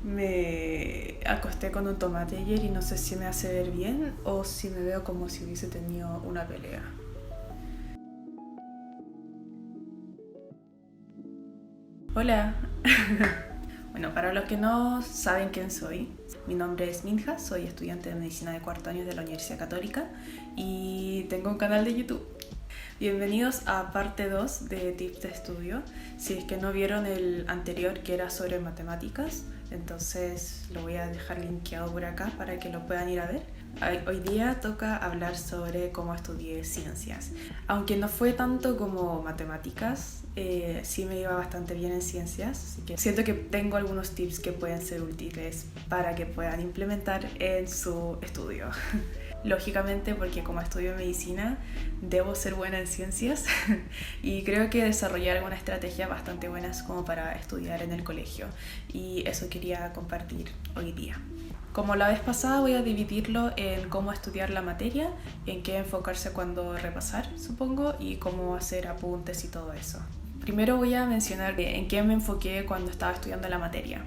Me acosté con un tomate ayer y no sé si me hace ver bien o si me veo como si hubiese tenido una pelea. Hola. Bueno, para los que no saben quién soy, mi nombre es Minja, soy estudiante de medicina de cuarto año de la Universidad Católica y tengo un canal de YouTube. Bienvenidos a parte 2 de Tips de Estudio. Si es que no vieron el anterior, que era sobre matemáticas, entonces lo voy a dejar linkeado por acá para que lo puedan ir a ver. Hoy día toca hablar sobre cómo estudié ciencias. Aunque no fue tanto como matemáticas, sí me iba bastante bien en ciencias, así que siento que tengo algunos tips que pueden ser útiles para que puedan implementar en su estudio. Lógicamente, porque como estudio medicina debo ser buena en ciencias y creo que desarrollar algunas estrategias bastante buenas como para estudiar en el colegio, y eso quería compartir hoy día. Como la vez pasada, voy a dividirlo en cómo estudiar la materia, en qué enfocarse cuando repasar, supongo, y cómo hacer apuntes y todo eso. Primero voy a mencionar en qué me enfoqué cuando estaba estudiando la materia.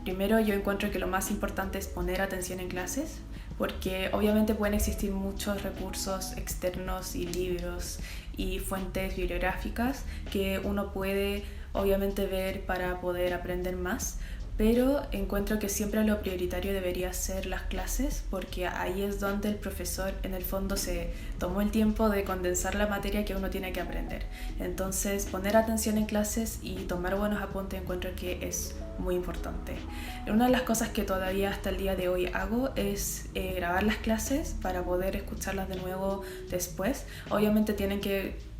Primero, yo encuentro que lo más importante es poner atención en clases, porque obviamente pueden existir muchos recursos externos y libros y fuentes bibliográficas que uno puede obviamente ver para poder aprender más, pero encuentro que siempre lo prioritario debería ser las clases, porque ahí es donde el profesor en el fondo se tomó el tiempo de condensar la materia que uno tiene que aprender. Entonces, poner atención en clases y tomar buenos apuntes encuentro que es muy importante. Una de las cosas que todavía hasta el día de hoy hago es grabar las clases para poder escucharlas de nuevo después. Obviamente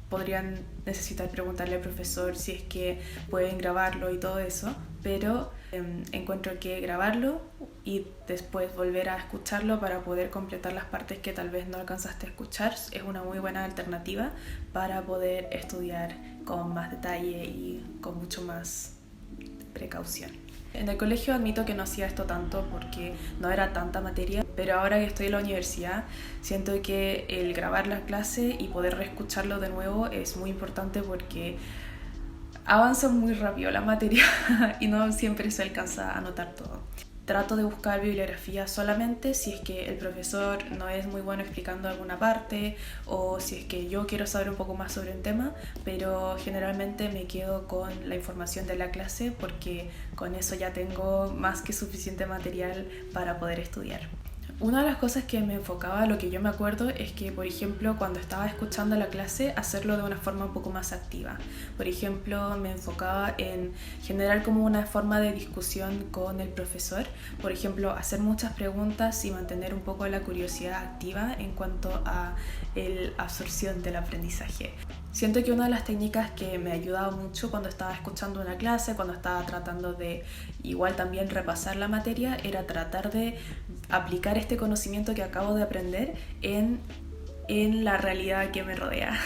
podrían necesitar preguntarle al profesor si es que pueden grabarlo y todo eso, pero encuentro que grabarlo y después volver a escucharlo para poder completar las partes que tal vez no alcanzaste a escuchar es una muy buena alternativa para poder estudiar con más detalle y con mucho más precaución. En el colegio admito que no hacía esto tanto porque no era tanta materia, pero ahora que estoy en la universidad siento que el grabar la clase y poder reescucharlo de nuevo es muy importante porque avanza muy rápido la materia y no siempre se alcanza a anotar todo. Trato de buscar bibliografía solamente si es que el profesor no es muy bueno explicando alguna parte o si es que yo quiero saber un poco más sobre un tema, pero generalmente me quedo con la información de la clase porque con eso ya tengo más que suficiente material para poder estudiar. Una de las cosas que me enfocaba, lo que yo me acuerdo, es que, por ejemplo, cuando estaba escuchando la clase, hacerlo de una forma un poco más activa. Por ejemplo, me enfocaba en generar como una forma de discusión con el profesor. Por ejemplo, hacer muchas preguntas y mantener un poco la curiosidad activa en cuanto a la absorción del aprendizaje. Siento que una de las técnicas que me ayudaba mucho cuando estaba escuchando una clase, cuando estaba tratando de igual también repasar la materia, era tratar de aplicar este conocimiento que acabo de aprender en la realidad que me rodea.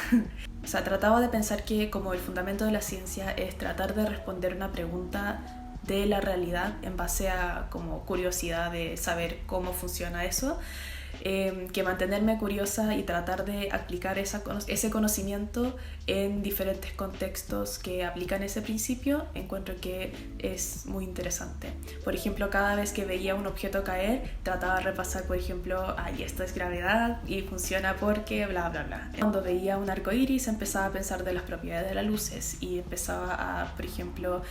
O sea, trataba de pensar que como el fundamento de la ciencia es tratar de responder una pregunta de la realidad en base a como curiosidad de saber cómo funciona eso, que mantenerme curiosa y tratar de aplicar ese conocimiento en diferentes contextos que aplican ese principio, encuentro que es muy interesante. Por ejemplo, cada vez que veía un objeto caer, trataba de repasar, por ejemplo, esto es gravedad y funciona porque bla bla bla. Cuando veía un arco iris, empezaba a pensar de las propiedades de las luces y empezaba a, por ejemplo,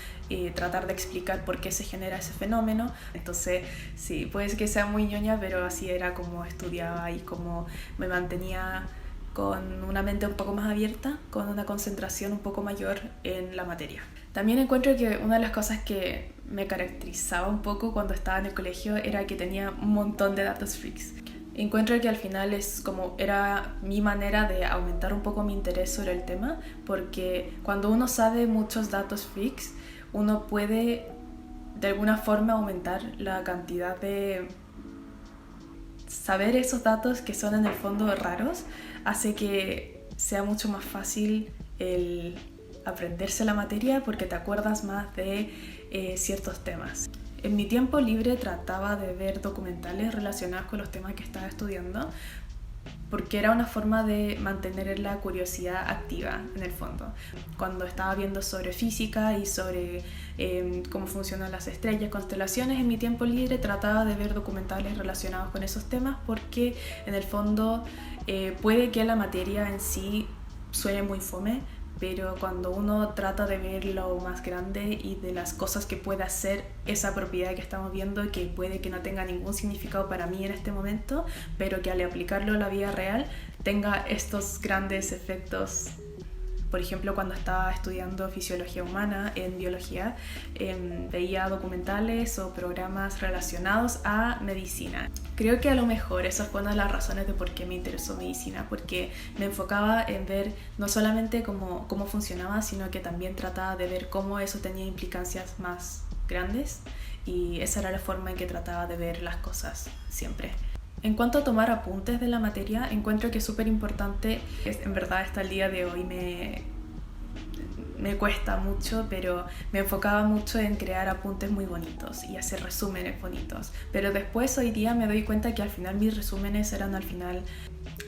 tratar de explicar por qué se genera ese fenómeno. Entonces, sí, puede que sea muy ñoña, pero así era como estudiaba y como me mantenía con una mente un poco más abierta, con una concentración un poco mayor en la materia. También encuentro que una de las cosas que me caracterizaba un poco cuando estaba en el colegio era que tenía un montón de datos freaks. Encuentro que al final era mi manera de aumentar un poco mi interés sobre el tema, porque cuando uno sabe muchos datos freaks, uno puede de alguna forma aumentar la cantidad de saber esos datos que son en el fondo raros, hace que sea mucho más fácil el aprenderse la materia porque te acuerdas más de ciertos temas. En mi tiempo libre trataba de ver documentales relacionados con los temas que estaba estudiando, porque era una forma de mantener la curiosidad activa en el fondo. Cuando estaba viendo sobre física y sobre cómo funcionan las estrellas, constelaciones, en mi tiempo libre trataba de ver documentales relacionados con esos temas, porque en el fondo puede que la materia en sí suene muy fome, pero cuando uno trata de ver lo más grande y de las cosas que puede hacer esa propiedad que estamos viendo, que puede que no tenga ningún significado para mí en este momento, pero que al aplicarlo a la vida real tenga estos grandes efectos. Por ejemplo, cuando estaba estudiando fisiología humana en biología, veía documentales o programas relacionados a medicina. Creo que a lo mejor esa fue una de las razones de por qué me interesó medicina, porque me enfocaba en ver no solamente cómo funcionaba, sino que también trataba de ver cómo eso tenía implicancias más grandes, y esa era la forma en que trataba de ver las cosas siempre. En cuanto a tomar apuntes de la materia, encuentro que es súper importante. En verdad hasta el día de hoy me cuesta mucho, pero me enfocaba mucho en crear apuntes muy bonitos y hacer resúmenes bonitos. Pero después hoy día me doy cuenta que al final mis resúmenes eran al final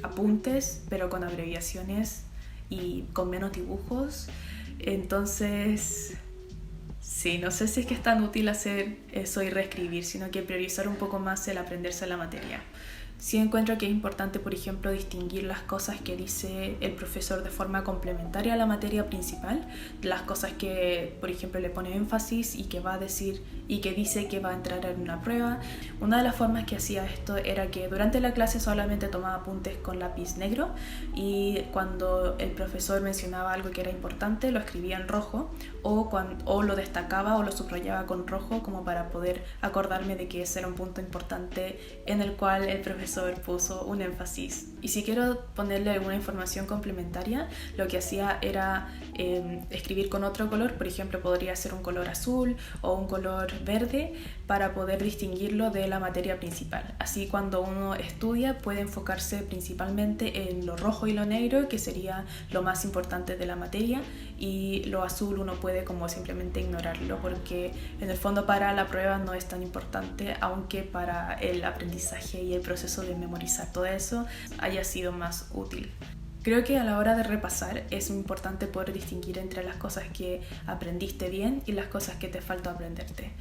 apuntes, pero con abreviaciones y con menos dibujos. Entonces, sí, no sé si es que es tan útil hacer eso y reescribir, sino que priorizar un poco más el aprenderse la materia. Sí encuentro que es importante, por ejemplo, distinguir las cosas que dice el profesor de forma complementaria a la materia principal, las cosas que, por ejemplo, le pone énfasis y que va a decir y que dice que va a entrar en una prueba. Una de las formas que hacía esto era que durante la clase solamente tomaba apuntes con lápiz negro, y cuando el profesor mencionaba algo que era importante lo escribía en rojo, o lo destacaba o lo subrayaba con rojo, como para poder acordarme de que ese era un punto importante en el cual el profesor puso un énfasis. Y si quiero ponerle alguna información complementaria, lo que hacía era escribir con otro color. Por ejemplo, podría ser un color azul o un color verde, para poder distinguirlo de la materia principal. Así, cuando uno estudia, puede enfocarse principalmente en lo rojo y lo negro, que sería lo más importante de la materia, y lo azul uno puede como simplemente ignorarlo, porque en el fondo para la prueba no es tan importante, aunque para el aprendizaje y el proceso de memorizar todo eso haya sido más útil. Creo que a la hora de repasar es importante poder distinguir entre las cosas que aprendiste bien y las cosas que te faltó aprenderte.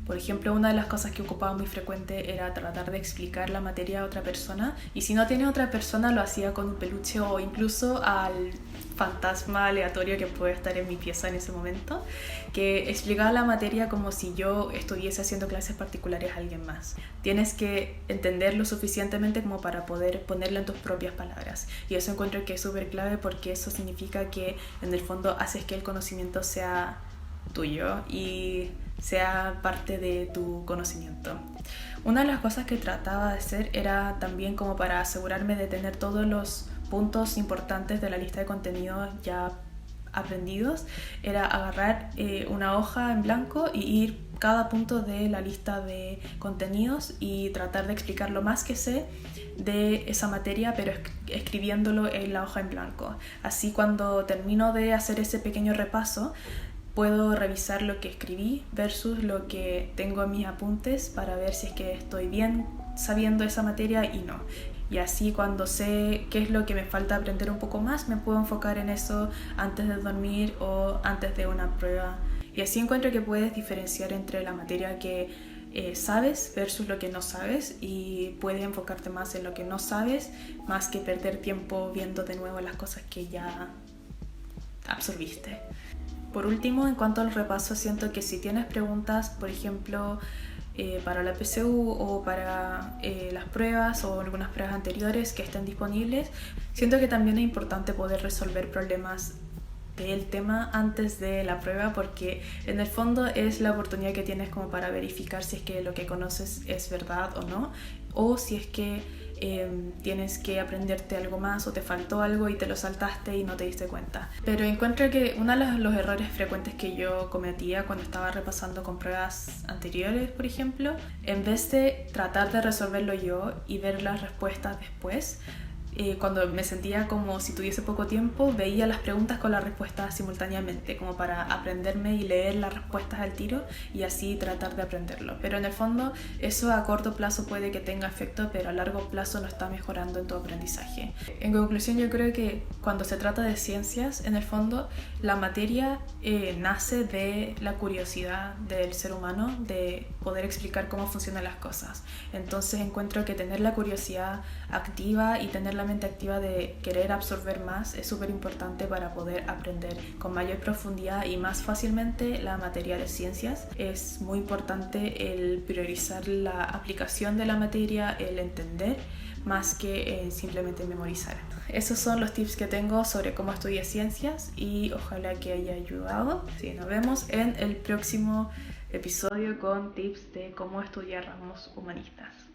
Por ejemplo, una de las cosas que ocupaba muy frecuente era tratar de explicar la materia a otra persona, y si no tiene otra persona lo hacía con un peluche o incluso al fantasma aleatorio que puede estar en mi pieza en ese momento, que explicaba la materia como si yo estuviese haciendo clases particulares a alguien más. Tienes que entender lo suficientemente como para poder ponerlo en tus propias palabras, y eso encuentro que es súper clave, porque eso significa que en el fondo haces que el conocimiento sea tuyo y sea parte de tu conocimiento. Una de las cosas que trataba de hacer era también, como para asegurarme de tener todos los puntos importantes de la lista de contenidos ya aprendidos, era agarrar una hoja en blanco y ir cada punto de la lista de contenidos y tratar de explicar lo más que sé de esa materia, pero escribiéndolo en la hoja en blanco. Así, cuando termino de hacer ese pequeño repaso, puedo revisar lo que escribí versus lo que tengo en mis apuntes, para ver si es que estoy bien sabiendo esa materia y no. Y así, cuando sé qué es lo que me falta aprender un poco más, me puedo enfocar en eso antes de dormir o antes de una prueba. Y así encuentro que puedes diferenciar entre la materia que sabes versus lo que no sabes, y puedes enfocarte más en lo que no sabes, más que perder tiempo viendo de nuevo las cosas que ya absorbiste. Por último, en cuanto al repaso, siento que si tienes preguntas, por ejemplo, para la PSU o para las pruebas o algunas pruebas anteriores que estén disponibles, siento que también es importante poder resolver problemas del tema antes de la prueba, porque en el fondo es la oportunidad que tienes como para verificar si es que lo que conoces es verdad o no, o si es que tienes que aprenderte algo más o te faltó algo y te lo saltaste y no te diste cuenta. Pero encuentro que uno de los errores frecuentes que yo cometía cuando estaba repasando con pruebas anteriores, por ejemplo, en vez de tratar de resolverlo yo y ver las respuestas después, cuando me sentía como si tuviese poco tiempo, veía las preguntas con las respuestas simultáneamente, como para aprenderme y leer las respuestas al tiro y así tratar de aprenderlo. Pero en el fondo eso a corto plazo puede que tenga efecto, pero a largo plazo no está mejorando en tu aprendizaje. En conclusión, yo creo que cuando se trata de ciencias, en el fondo la materia nace de la curiosidad del ser humano de poder explicar cómo funcionan las cosas. Entonces encuentro que tener la curiosidad activa y tener la mente activa de querer absorber más es súper importante para poder aprender con mayor profundidad y más fácilmente la materia de ciencias. Es muy importante el priorizar la aplicación de la materia, el entender, más que simplemente memorizar. Esos son los tips que tengo sobre cómo estudiar ciencias y ojalá que haya ayudado. Sí, nos vemos en el próximo episodio con tips de cómo estudiar ramos humanistas.